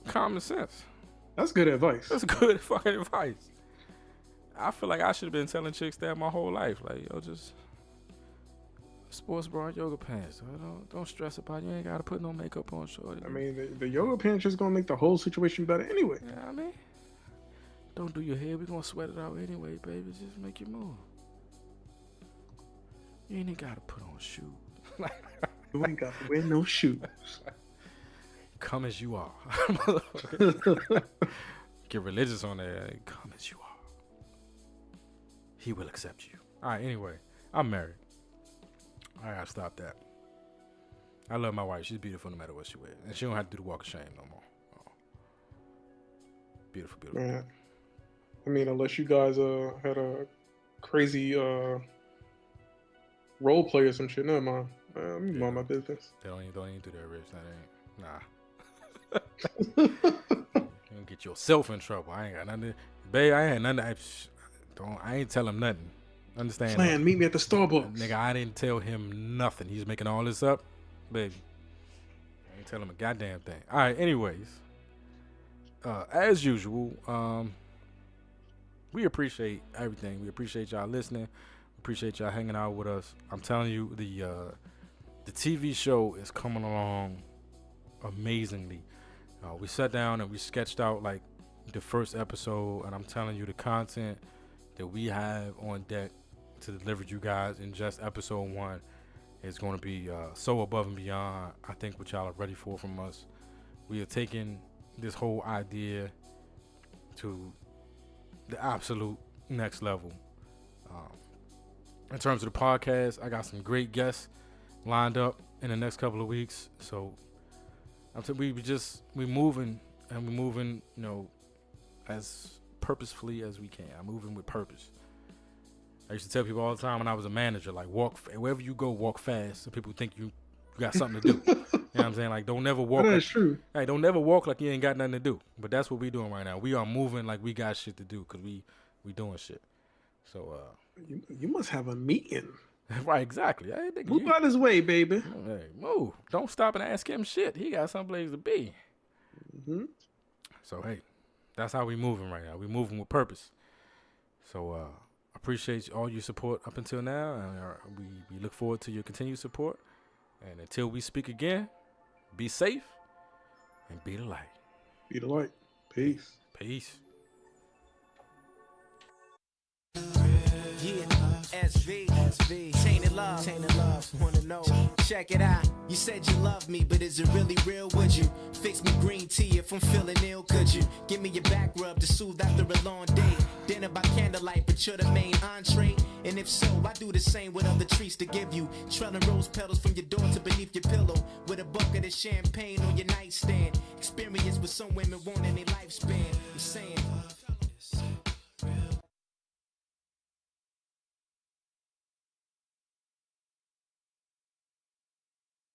C: common sense.
E: That's good advice.
C: That's good fucking advice. I feel like I should have been telling chicks that my whole life. Like, yo, just sports bra and yoga pants. So don't stress about it. You ain't got to put no makeup on, shorty.
E: I mean, the yoga pants just gonna make the whole situation better anyway.
C: You know what I mean? Don't do your hair. We're gonna sweat it out anyway, baby. Just make your move. You ain't gotta put on shoes.
E: You ain't got to wear no shoes.
C: Come as you are. Get religious on that. Come as you are. He will accept you. All right, anyway. I'm married. I gotta stop that. I love my wife. She's beautiful no matter what she wears. And she don't have to do the walk of shame no more. Oh. Beautiful, beautiful.
E: Man. I mean, unless you guys had a crazy role play or some shit. Never mind. Let me mind my business.
C: They don't even do that, Rich. That ain't. Nah. You don't get yourself in trouble. I ain't got nothing. Babe, I ain't nothing. I ain't tell him nothing. Understand?
E: Plan, meet me at the Starbucks.
C: Nigga, I didn't tell him nothing. He's making all this up. Baby. I ain't tell him a goddamn thing. All right, anyways. As usual, we appreciate everything. We appreciate y'all listening. Appreciate y'all hanging out with us. I'm telling you, the TV show is coming along amazingly. We sat down and we sketched out like the first episode, and I'm telling you, the content that we have on deck to deliver you guys in just episode 1 is going to be so above and beyond, I think, what y'all are ready for from us. We are taking this whole idea to the absolute next level. In terms of the podcast, I got some great guests lined up in the next couple of weeks. So we moving, and we're moving, you know, as purposefully as we can. I'm moving with purpose. I used to tell people all the time when I was a manager, like, wherever you go, walk fast, so people think you got something to do. You know what I'm saying? Like, don't never walk.
E: That's true.
C: Hey, don't never walk like you ain't got nothing to do. But that's what we doing right now. We are moving like we got shit to do, because we doing shit. So
E: you must have a meeting.
C: right, exactly. Hey, nigga,
E: Move out his way, baby.
C: Hey, move. Don't stop and ask him shit. He got someplace to be.
E: Mm-hmm.
C: So hey, that's how we moving right now. We moving with purpose. So appreciate all your support up until now, and we look forward to your continued support. And until we speak again, be safe and be the light.
E: Be the light. Peace.
C: Peace.
G: Yeah, SV, tainted love, wanna know, check it out. You said you love me, but is it really real? Would you fix me green tea if I'm feeling ill? Could you give me your back rub to soothe after a long day? Dinner by candlelight, but you're the main entree. And if so, I do the same with other treats to give you. Trailing rose petals from your door to beneath your pillow, with a bucket of champagne on your nightstand. Experience with some women wanting a lifespan. I'm saying